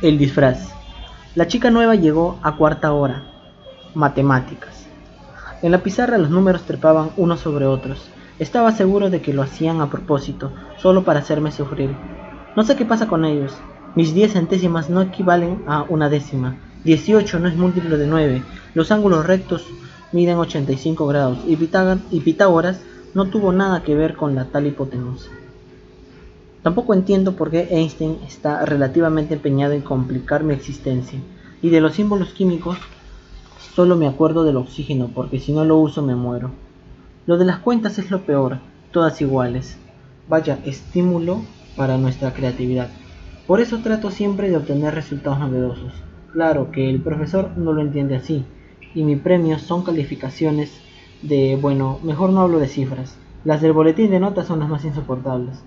El disfraz. La chica nueva llegó a cuarta hora. Matemáticas. En la pizarra los números trepaban unos sobre otros. Estaba seguro de que lo hacían a propósito, solo para hacerme sufrir. No sé qué pasa con ellos. Mis 10 centésimas no equivalen a una décima. 18 no es múltiplo de 9. Los ángulos rectos miden 85 grados y Pitágoras no tuvo nada que ver con la tal hipotenusa. Tampoco entiendo por qué Einstein está relativamente empeñado en complicar mi existencia. Y de los símbolos químicos solo me acuerdo del oxígeno, porque si no lo uso me muero. Lo de las cuentas es lo peor, todas iguales. Vaya estímulo para nuestra creatividad. Por eso trato siempre de obtener resultados novedosos. Claro que el profesor no lo entiende así, y mi premio son calificaciones de, bueno, mejor no hablo de cifras. Las del boletín de notas son las más insoportables.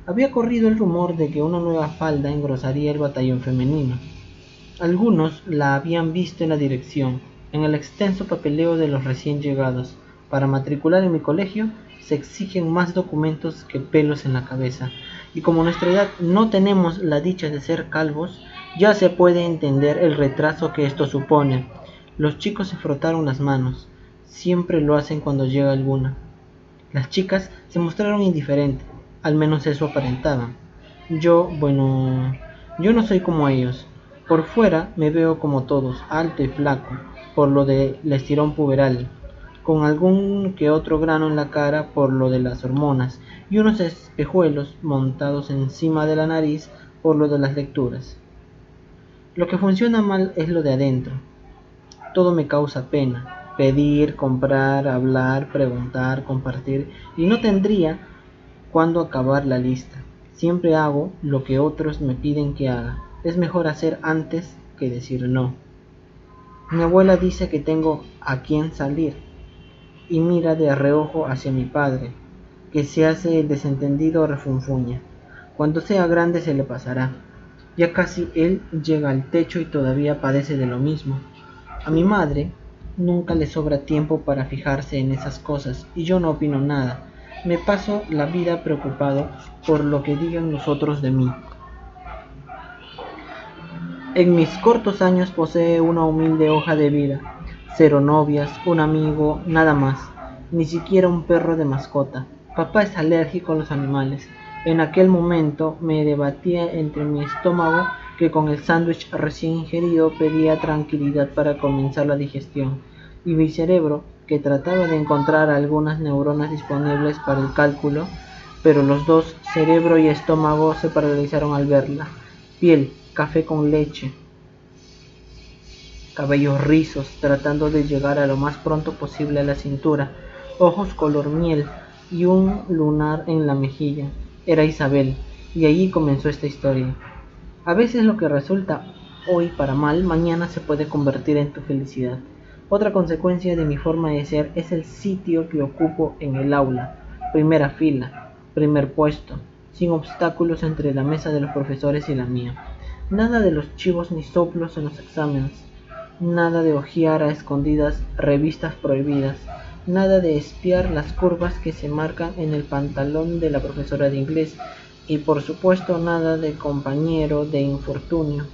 Había corrido el rumor de que una nueva falda engrosaría el batallón femenino. Algunos la habían visto en la dirección, en el extenso papeleo de los recién llegados. Para matricular en mi colegio se exigen más documentos que pelos en la cabeza, y como a nuestra edad no tenemos la dicha de ser calvos, ya se puede entender el retraso que esto supone. Los chicos se frotaron las manos, siempre lo hacen cuando llega alguna. Las chicas se mostraron indiferentes, al menos eso aparentaban. Yo no soy como ellos. Por fuera me veo como todos, alto y flaco, por lo del estirón puberal, con algún que otro grano en la cara por lo de las hormonas, y unos espejuelos montados encima de la nariz por lo de las lecturas. Lo que funciona mal es lo de adentro. Todo me causa pena. Pedir, comprar, hablar, preguntar, compartir, y no tendría cuándo acabar la lista. Siempre hago lo que otros me piden que haga. Es mejor hacer antes que decir no. Mi abuela dice que tengo a quién salir y mira de reojo hacia mi padre, que se hace el desentendido o refunfuña. Cuando sea grande se le pasará. Ya casi él llega al techo y todavía padece de lo mismo. A mi madre nunca le sobra tiempo para fijarse en esas cosas y yo no opino nada. Me paso la vida preocupado por lo que digan los otros de mí. En mis cortos años posee una humilde hoja de vida. 0 novias, un amigo, nada más. Ni siquiera un perro de mascota. Papá es alérgico a los animales. En aquel momento me debatía entre mi estómago, que con el sándwich recién ingerido pedía tranquilidad para comenzar la digestión, y mi cerebro, que trataba de encontrar algunas neuronas disponibles para el cálculo, pero los dos, cerebro y estómago, se paralizaron al verla. Piel, café con leche, cabellos rizos, tratando de llegar a lo más pronto posible a la cintura, ojos color miel y un lunar en la mejilla. Era Isabel, y allí comenzó esta historia. A veces lo que resulta hoy para mal, mañana se puede convertir en tu felicidad. Otra consecuencia de mi forma de ser es el sitio que ocupo en el aula, primera fila, primer puesto, sin obstáculos entre la mesa de los profesores y la mía. Nada de los chivos ni soplos en los exámenes, nada de hojear a escondidas revistas prohibidas, nada de espiar las curvas que se marcan en el pantalón de la profesora de inglés, y por supuesto nada de compañero de infortunio.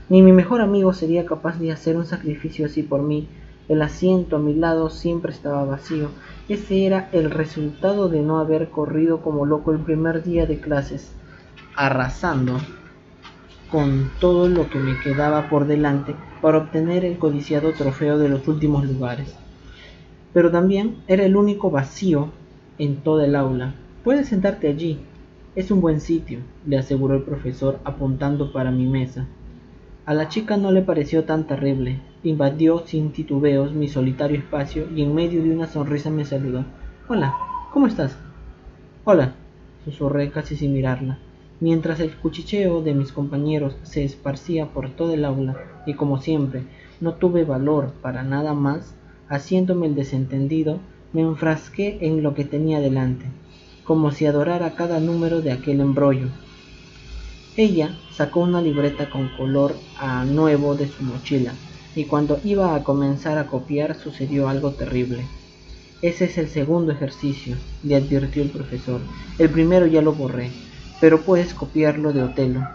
Ni mi mejor amigo sería capaz de hacer un sacrificio así por mí. El asiento a mi lado siempre estaba vacío. Ese era el resultado de no haber corrido como loco el primer día de clases, arrasando con todo lo que me quedaba por delante para obtener el codiciado trofeo de los últimos lugares. Pero también era el único vacío en toda el aula. Puedes sentarte allí. Es un buen sitio, le aseguró el profesor apuntando para mi mesa. A la chica no le pareció tan terrible. Invadió sin titubeos mi solitario espacio y en medio de una sonrisa me saludó. Hola, ¿cómo estás? Hola, susurré casi sin mirarla, mientras el cuchicheo de mis compañeros se esparcía por todo el aula, y como siempre, no tuve valor para nada más. Haciéndome el desentendido, me enfrasqué en lo que tenía delante, como si adorara cada número de aquel embrollo. Ella sacó una libreta con color nuevo de su mochila, y cuando iba a comenzar a copiar sucedió algo terrible. Ese es el segundo ejercicio, le advirtió el profesor. El primero ya lo borré, pero puedes copiarlo de Otelo.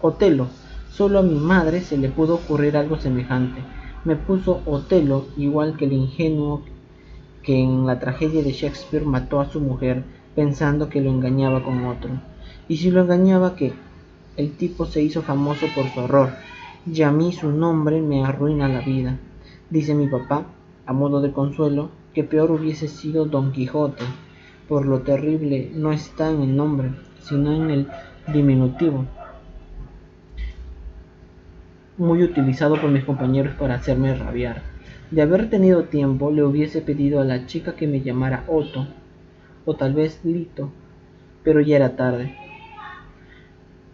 Otelo, Solo a mi madre se le pudo ocurrir algo semejante. Me puso Otelo, igual que el ingenuo que en la tragedia de Shakespeare mató a su mujer pensando que lo engañaba con otro. Y si lo engañaba, ¿qué? El tipo se hizo famoso por su horror, y a mí su nombre me arruina la vida. Dice mi papá, a modo de consuelo, que peor hubiese sido Don Quijote, por lo terrible no está en el nombre, sino en el diminutivo, muy utilizado por mis compañeros para hacerme rabiar. De haber tenido tiempo, le hubiese pedido a la chica que me llamara Otto, o tal vez Lito, pero ya era tarde.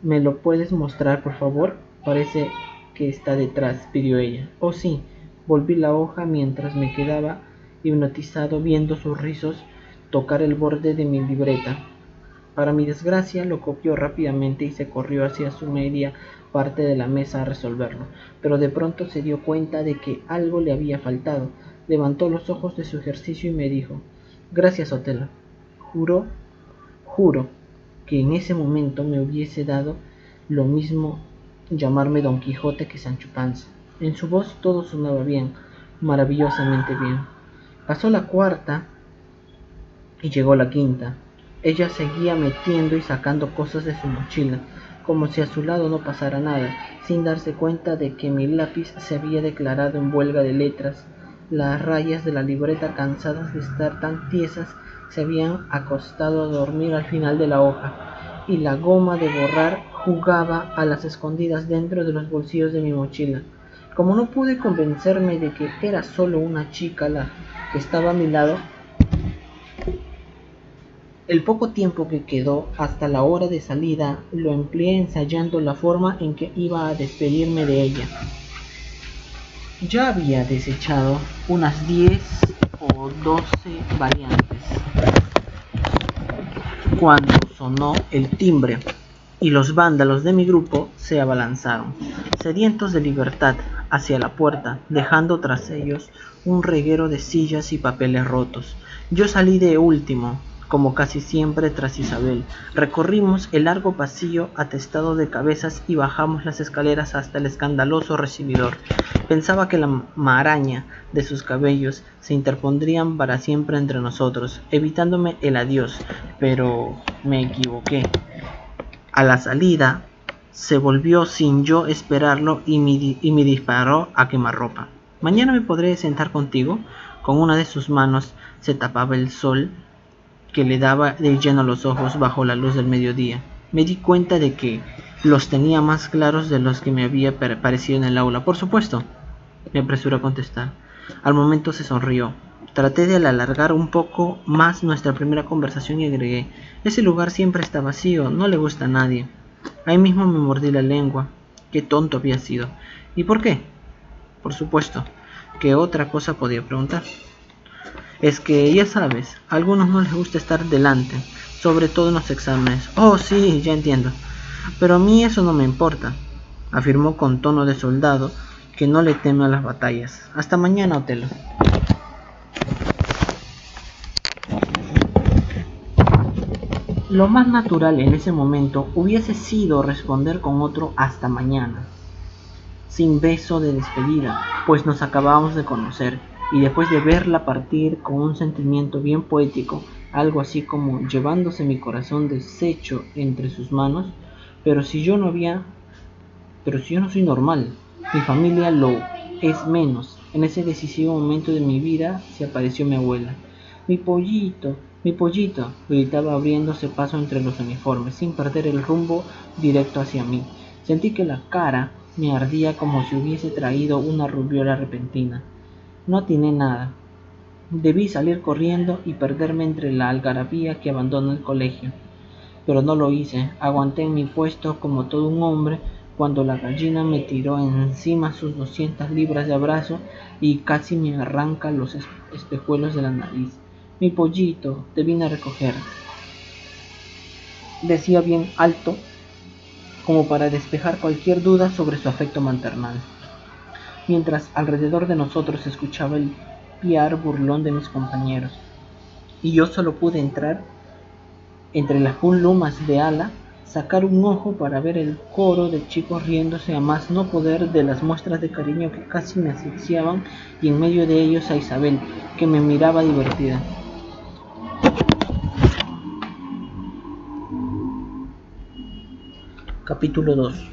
¿Me lo puedes mostrar, por favor? Parece que está detrás, pidió ella. Oh, sí. Volví la hoja mientras me quedaba hipnotizado viendo sus rizos tocar el borde de mi libreta. Para mi desgracia, lo copió rápidamente y se corrió hacia su media parte de la mesa a resolverlo, pero de pronto se dio cuenta de que algo le había faltado. Levantó los ojos de su ejercicio y me dijo: Gracias, Otelo. Juro que en ese momento me hubiese dado lo mismo llamarme Don Quijote que Sancho Panza. En su voz todo sonaba bien, maravillosamente bien. Pasó la cuarta y llegó la quinta. Ella seguía metiendo y sacando cosas de su mochila, como si a su lado no pasara nada, sin darse cuenta de que mi lápiz se había declarado en huelga de letras. Las rayas de la libreta, cansadas de estar tan tiesas, se habían acostado a dormir al final de la hoja, y la goma de borrar jugaba a las escondidas dentro de los bolsillos de mi mochila. Como no pude convencerme de que era solo una chica la que estaba a mi lado, el poco tiempo que quedó hasta la hora de salida lo empleé ensayando la forma en que iba a despedirme de ella. Ya había desechado unas 10 o 12 variantes cuando sonó el timbre y los vándalos de mi grupo se abalanzaron, sedientos de libertad, hacia la puerta, dejando tras ellos un reguero de sillas y papeles rotos. Yo salí de último, como casi siempre tras Isabel. Recorrimos el largo pasillo atestado de cabezas y bajamos las escaleras hasta el escandaloso recibidor. Pensaba que la maraña de sus cabellos se interpondrían para siempre entre nosotros, evitándome el adiós, pero me equivoqué. A la salida se volvió sin yo esperarlo y me disparó a quemarropa. ¿Mañana me podré sentar contigo? Con una de sus manos se tapaba el sol que le daba de lleno los ojos bajo la luz del mediodía. Me di cuenta de que los tenía más claros de los que me había parecido en el aula. Por supuesto, me apresuré a contestar. Al momento se sonrió. Traté de alargar un poco más nuestra primera conversación y agregué: ese lugar siempre está vacío, no le gusta a nadie. Ahí mismo me mordí la lengua. Qué tonto había sido. ¿Y por qué? Por supuesto, ¿qué otra cosa podía preguntar? Es que, ya sabes, a algunos no les gusta estar delante, sobre todo en los exámenes. Oh, sí, ya entiendo. Pero a mí eso no me importa, afirmó con tono de soldado que no le teme a las batallas. Hasta mañana, Otelo. Lo más natural en ese momento hubiese sido responder con otro hasta mañana, sin beso de despedida, pues nos acabábamos de conocer, y después de verla partir con un sentimiento bien poético, algo así como llevándose mi corazón deshecho entre sus manos. Pero si yo no soy normal, mi familia lo es menos. En ese decisivo momento de mi vida se apareció mi abuela. Mi pollito, gritaba abriéndose paso entre los uniformes, sin perder el rumbo directo hacia mí. Sentí que la cara me ardía como si hubiese traído una rubiola repentina. No atiné nada. Debí salir corriendo y perderme entre la algarabía que abandona el colegio. Pero no lo hice. Aguanté en mi puesto como todo un hombre cuando la gallina me tiró encima sus 200 libras de abrazo y casi me arranca los espejuelos de la nariz. Mi pollito, te vine a recoger, decía bien alto, como para despejar cualquier duda sobre su afecto maternal, mientras alrededor de nosotros se escuchaba el piar burlón de mis compañeros, y yo solo pude entrar entre las plumas de ala sacar un ojo para ver el coro de chicos riéndose a más no poder de las muestras de cariño que casi me asfixiaban, y en medio de ellos a Isabel, que me miraba divertida. Capítulo 2.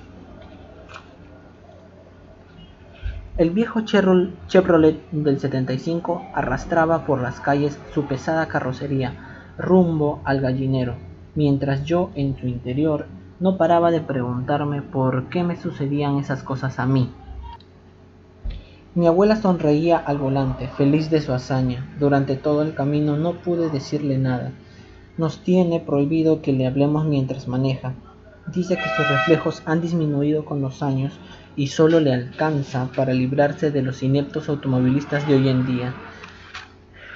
El viejo Chevrolet del 75 arrastraba por las calles su pesada carrocería rumbo al gallinero, mientras yo en su interior no paraba de preguntarme por qué me sucedían esas cosas a mí. Mi abuela sonreía al volante, feliz de su hazaña. Durante todo el camino no pude decirle nada. Nos tiene prohibido que le hablemos mientras maneja. Dice que sus reflejos han disminuido con los años y solo le alcanza para librarse de los ineptos automovilistas de hoy en día,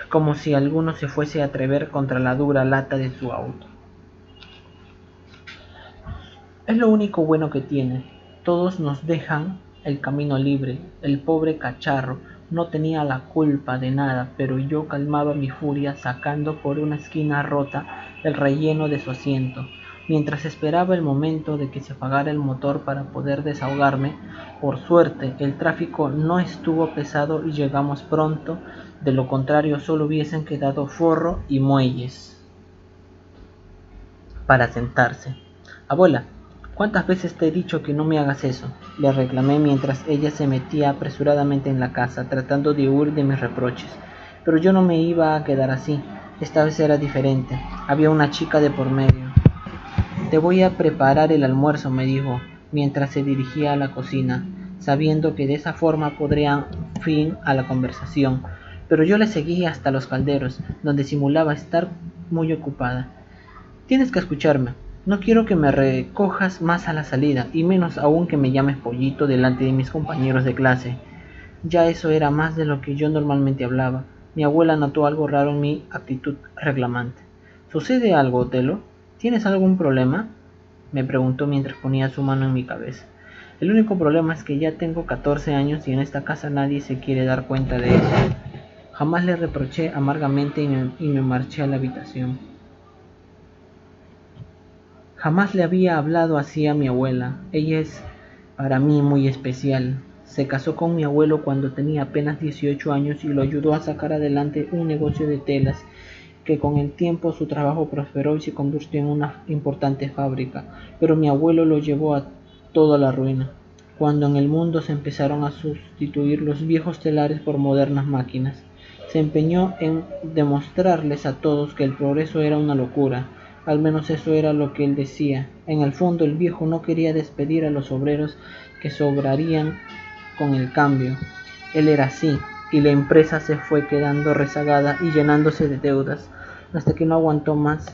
como si alguno se fuese a atrever contra la dura lata de su auto. Es lo único bueno que tiene. Todos nos dejan el camino libre. El pobre cacharro no tenía la culpa de nada, pero yo calmaba mi furia sacando por una esquina rota el relleno de su asiento. Mientras esperaba el momento de que se apagara el motor para poder desahogarme, por suerte el tráfico no estuvo pesado y llegamos pronto, de lo contrario solo hubiesen quedado forro y muelles para sentarse. Abuela, ¿cuántas veces te he dicho que no me hagas eso?, le reclamé mientras ella se metía apresuradamente en la casa, tratando de huir de mis reproches. Pero yo no me iba a quedar así. Esta vez era diferente. Había una chica de por medio. Te voy a preparar el almuerzo, me dijo, mientras se dirigía a la cocina, sabiendo que de esa forma podría fin a la conversación. Pero yo le seguí hasta los calderos, donde simulaba estar muy ocupada. Tienes que escucharme. No quiero que me recojas más a la salida, y menos aún que me llames pollito delante de mis compañeros de clase. Ya eso era más de lo que yo normalmente hablaba. Mi abuela notó algo raro en mi actitud reclamante. ¿Sucede algo, Otelo? ¿Tienes algún problema?, me preguntó mientras ponía su mano en mi cabeza. El único problema es que ya tengo 14 años y en esta casa nadie se quiere dar cuenta de eso. Jamás le reproché amargamente y me marché a la habitación. Jamás le había hablado así a mi abuela. Ella es para mí muy especial. Se casó con mi abuelo cuando tenía apenas 18 años y lo ayudó a sacar adelante un negocio de telas, que con el tiempo su trabajo prosperó y se convirtió en una importante fábrica. Pero mi abuelo lo llevó a toda la ruina, cuando en el mundo se empezaron a sustituir los viejos telares por modernas máquinas. Se empeñó en demostrarles a todos que el progreso era una locura. Al menos eso era lo que él decía. En el fondo el viejo no quería despedir a los obreros que sobrarían con el cambio. Él era así, y la empresa se fue quedando rezagada y llenándose de deudas, hasta que no aguantó más.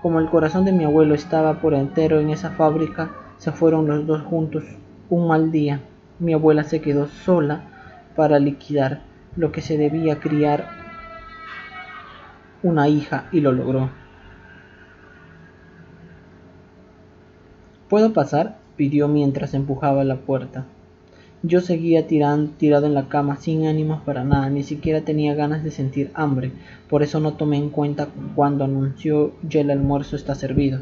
Como el corazón de mi abuelo estaba por entero en esa fábrica, se fueron los dos juntos un mal día. Mi abuela se quedó sola para liquidar lo que se debía criar una hija, y lo logró. ¿Puedo pasar?, pidió mientras empujaba la puerta. Yo seguía tirado en la cama sin ánimos para nada, ni siquiera tenía ganas de sentir hambre, por eso no tomé en cuenta cuando anunció: ya el almuerzo está servido.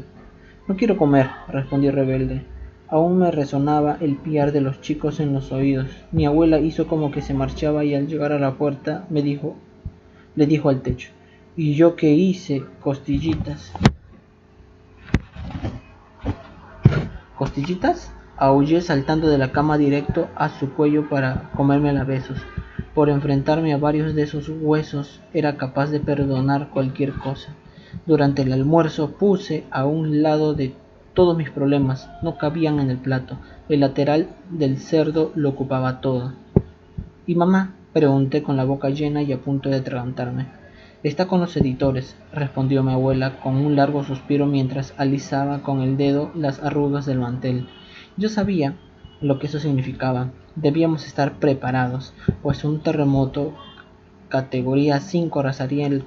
No quiero comer, respondí rebelde. Aún me resonaba el piar de los chicos en los oídos. Mi abuela hizo como que se marchaba y al llegar a la puerta le dijo al techo: ¿y yo qué hice? Costillitas. ¿Costillitas? Aullé saltando de la cama directo a su cuello para comérmela a besos. Por enfrentarme a varios de esos huesos era capaz de perdonar cualquier cosa. Durante el almuerzo puse a un lado de todos mis problemas. No cabían en el plato. El lateral del cerdo lo ocupaba todo. ¿Y mamá?, pregunté con la boca llena y a punto de atragantarme. Está con los editores, respondió mi abuela con un largo suspiro mientras alisaba con el dedo las arrugas del mantel. Yo sabía lo que eso significaba. Debíamos estar preparados, pues un terremoto categoría 5 arrasaría en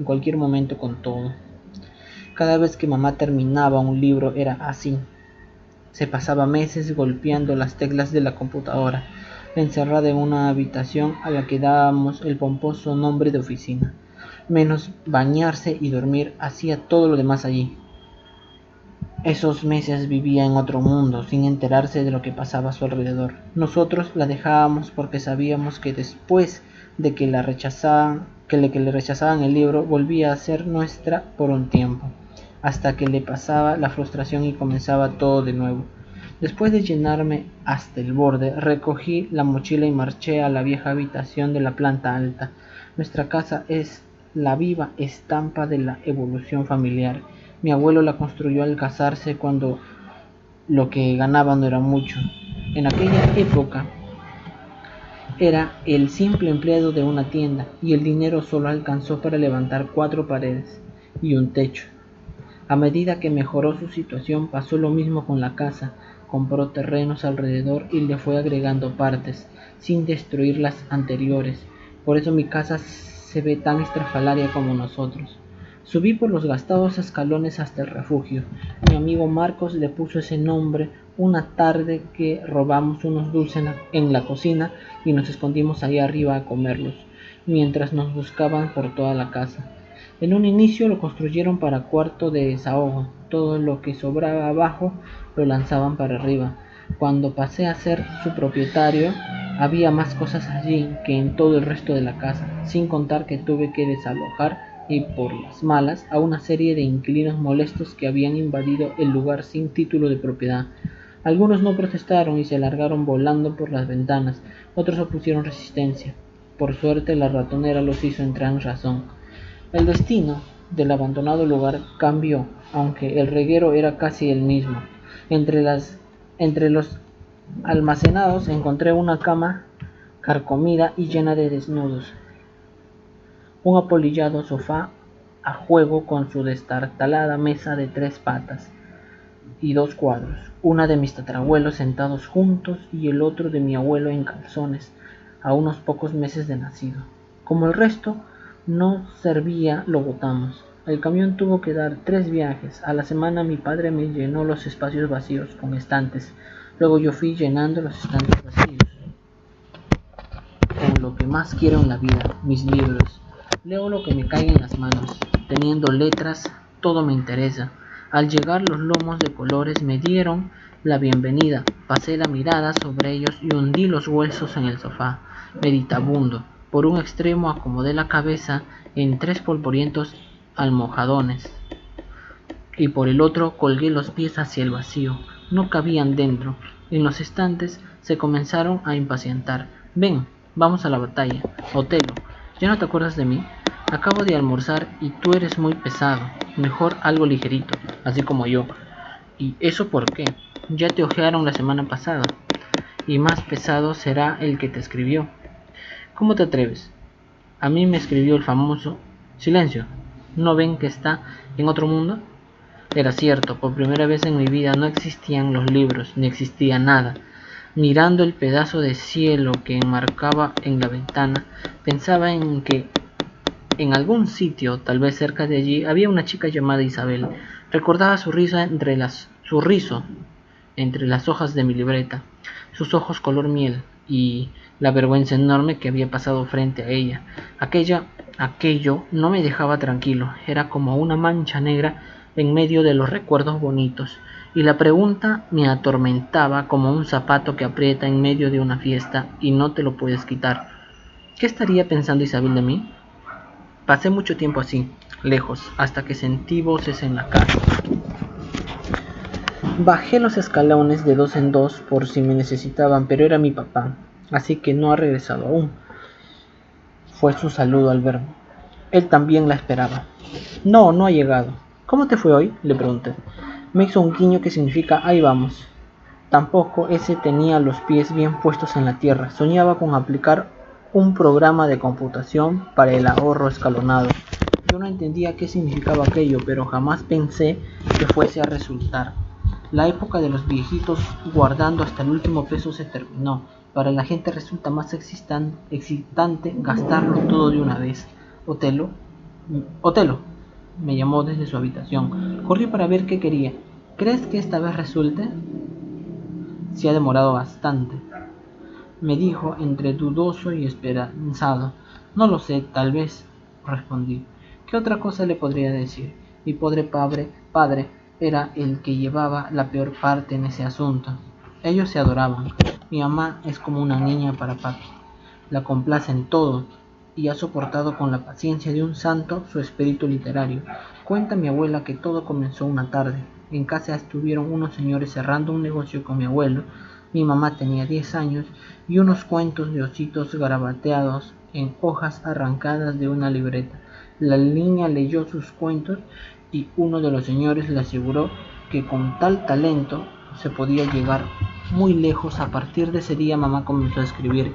cualquier momento con todo. Cada vez que mamá terminaba un libro era así. Se pasaba meses golpeando las teclas de la computadora, encerrada en una habitación a la que dábamos el pomposo nombre de oficina. Menos bañarse y dormir, hacía todo lo demás allí. Esos meses vivía en otro mundo, sin enterarse de lo que pasaba a su alrededor. Nosotros la dejábamos porque sabíamos que después de que le rechazaban el libro, volvía a ser nuestra por un tiempo, hasta que le pasaba la frustración y comenzaba todo de nuevo. Después de llenarme hasta el borde, recogí la mochila y marché a la vieja habitación de la planta alta. Nuestra casa es la viva estampa de la evolución familiar. Mi abuelo la construyó al casarse cuando lo que ganaba no era mucho. En aquella época era el simple empleado de una tienda y el dinero solo alcanzó para levantar 4 paredes y un techo. A medida que mejoró su situación pasó lo mismo con la casa. Compró terrenos alrededor y le fue agregando partes, sin destruir las anteriores. Por eso mi casa se ve tan estrafalaria como nosotros. Subí por los gastados escalones hasta el refugio. Mi amigo Marcos le puso ese nombre una tarde que robamos unos dulces en la cocina y nos escondimos ahí arriba a comerlos, mientras nos buscaban por toda la casa. En un inicio lo construyeron para cuarto de desahogo. Todo lo que sobraba abajo lo lanzaban para arriba. Cuando pasé a ser su propietario, había más cosas allí que en todo el resto de la casa, sin contar que tuve que desalojar y por las malas a una serie de inquilinos molestos que habían invadido el lugar sin título de propiedad. Algunos no protestaron y se largaron volando por las ventanas, otros opusieron resistencia. Por suerte la ratonera los hizo entrar en razón. El destino del abandonado lugar cambió, aunque el reguero era casi el mismo. Entre los almacenados encontré una cama carcomida y llena de desnudos, un apolillado sofá a juego con su destartalada mesa de 3 patas y 2 cuadros, una de mis tatarabuelos sentados juntos y el otro de mi abuelo en calzones, a unos pocos meses de nacido. Como el resto no servía, lo botamos. El camión tuvo que dar 3 viajes. A la semana mi padre me llenó los espacios vacíos con estantes. Luego yo fui llenando los estantes vacíos con lo que más quiero en la vida, mis libros. Leo lo que me caiga en las manos. Teniendo letras, todo me interesa. Al llegar los lomos de colores me dieron la bienvenida. Pasé la mirada sobre ellos y hundí los huesos en el sofá, meditabundo. Por un extremo acomodé la cabeza en 3 polvorientos almohadones y por el otro colgué los pies hacia el vacío. No cabían dentro. En los estantes se comenzaron a impacientar. Ven, vamos a la batalla. Otelo, ¿ya no te acuerdas de mí? Acabo de almorzar y tú eres muy pesado. Mejor algo ligerito, así como yo. ¿Y eso por qué? Ya te ojearon la semana pasada. Y más pesado será el que te escribió. ¿Cómo te atreves? A mí me escribió el famoso... Silencio. ¿No ven que está en otro mundo? Era cierto, por primera vez en mi vida no existían los libros, ni existía nada. Mirando el pedazo de cielo que enmarcaba en la ventana, pensaba en que en algún sitio, tal vez cerca de allí, había una chica llamada Isabel. Recordaba su riso entre las hojas de mi libreta, sus ojos color miel y la vergüenza enorme que había pasado frente a ella. Aquello no me dejaba tranquilo, era como una mancha negra en medio de los recuerdos bonitos, y la pregunta me atormentaba como un zapato que aprieta en medio de una fiesta y no te lo puedes quitar. ¿Qué estaría pensando Isabel de mí? Pasé mucho tiempo así, lejos, hasta que sentí voces en la casa. Bajé los escalones de 2 en 2 por si me necesitaban, pero era mi papá, así que no ha regresado aún. Fue su saludo al verme. Él también la esperaba. No, no ha llegado. ¿Cómo te fue hoy?, le pregunté. Me hizo un guiño que significa ahí vamos. Tampoco ese tenía los pies bien puestos en la tierra. Soñaba con aplicar un programa de computación para el ahorro escalonado. Yo no entendía qué significaba aquello, pero jamás pensé que fuese a resultar. La época de los viejitos guardando hasta el último peso se terminó. Para la gente resulta más excitante gastarlo todo de una vez. Otelo, me llamó desde su habitación. Corrí para ver qué quería. ¿Crees que esta vez resulte? Se ha demorado bastante, me dijo entre dudoso y esperanzado. No lo sé, tal vez, respondí. ¿Qué otra cosa le podría decir? Mi pobre padre era el que llevaba la peor parte en ese asunto. Ellos se adoraban. Mi mamá es como una niña para papi. La complace en todo y ha soportado con la paciencia de un santo su espíritu literario. Cuenta mi abuela que todo comenzó una tarde. En casa estuvieron unos señores cerrando un negocio con mi abuelo. Mi mamá tenía 10 años y unos cuentos de ositos garabateados en hojas arrancadas de una libreta. La niña leyó sus cuentos y uno de los señores le aseguró que con tal talento se podía llegar muy lejos. A partir de ese día mamá comenzó a escribir,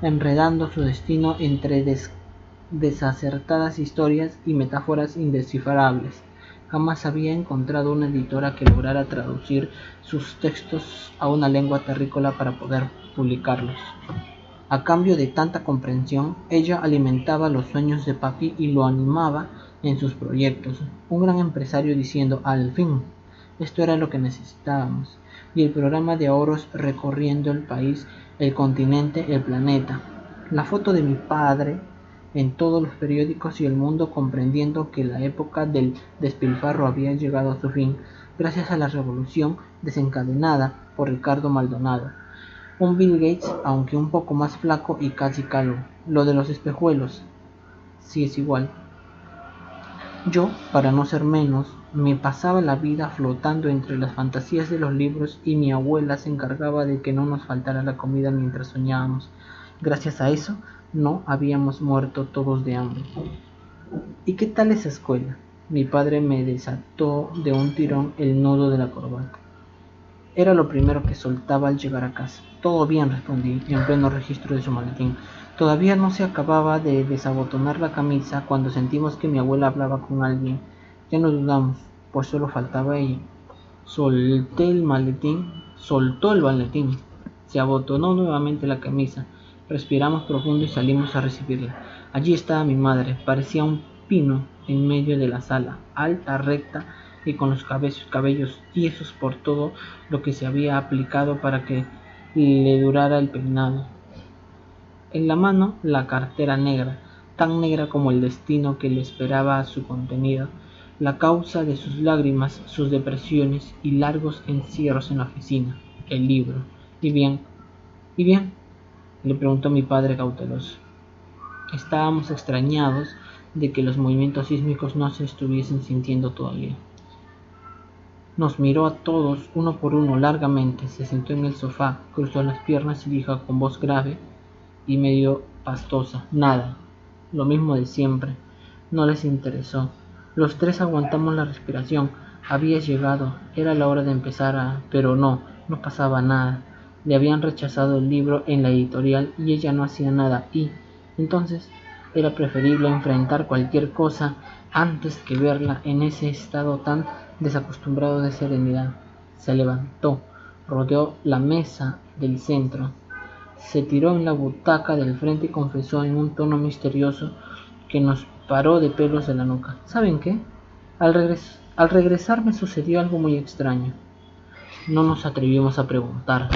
enredando su destino entre desacertadas historias y metáforas indescifrables. Jamás había encontrado una editora que lograra traducir sus textos a una lengua terrícola para poder publicarlos. A cambio de tanta comprensión, ella alimentaba los sueños de papi y lo animaba en sus proyectos. Un gran empresario diciendo, al fin, esto era lo que necesitábamos. Y el programa de ahorros recorriendo el país, el continente, el planeta. La foto de mi padre en todos los periódicos y el mundo comprendiendo que la época del despilfarro había llegado a su fin gracias a la revolución desencadenada por Ricardo Maldonado. Un Bill Gates, aunque un poco más flaco y casi calvo. Lo de los espejuelos, sí es igual. Yo, para no ser menos, me pasaba la vida flotando entre las fantasías de los libros y mi abuela se encargaba de que no nos faltara la comida mientras soñábamos. Gracias a eso, no habíamos muerto todos de hambre. ¿Y qué tal esa escuela? Mi padre me desató de un tirón el nudo de la corbata. Era lo primero que soltaba al llegar a casa. Todo bien, respondí, en pleno registro de su maletín. Todavía no se acababa de desabotonar la camisa cuando sentimos que mi abuela hablaba con alguien. Ya no dudamos, pues solo faltaba ella. Soltó el maletín. Se abotonó nuevamente la camisa. Respiramos profundo y salimos a recibirla. Allí estaba mi madre, parecía un pino en medio de la sala, alta, recta y con los cabellos tiesos por todo lo que se había aplicado para que le durara el peinado. En la mano la cartera negra, tan negra como el destino que le esperaba a su contenido, la causa de sus lágrimas, sus depresiones y largos encierros en la oficina, el libro. ¿Y bien? ¿Y bien? Le preguntó mi padre cauteloso. Estábamos extrañados de que los movimientos sísmicos no se estuviesen sintiendo todavía. Nos miró a todos, uno por uno, largamente, se sentó en el sofá, cruzó las piernas y dijo con voz grave y medio pastosa, nada, lo mismo de siempre. No les interesó. Los tres aguantamos la respiración. Había llegado, era la hora de empezar pero no pasaba nada. Le habían rechazado el libro en la editorial y ella no hacía nada y, entonces, era preferible enfrentar cualquier cosa antes que verla en ese estado tan desacostumbrado de serenidad. Se levantó, rodeó la mesa del centro, se tiró en la butaca del frente y confesó en un tono misterioso que nos paró de pelos de la nuca. ¿Saben qué? Al regresar me sucedió algo muy extraño. No nos atrevimos a preguntar.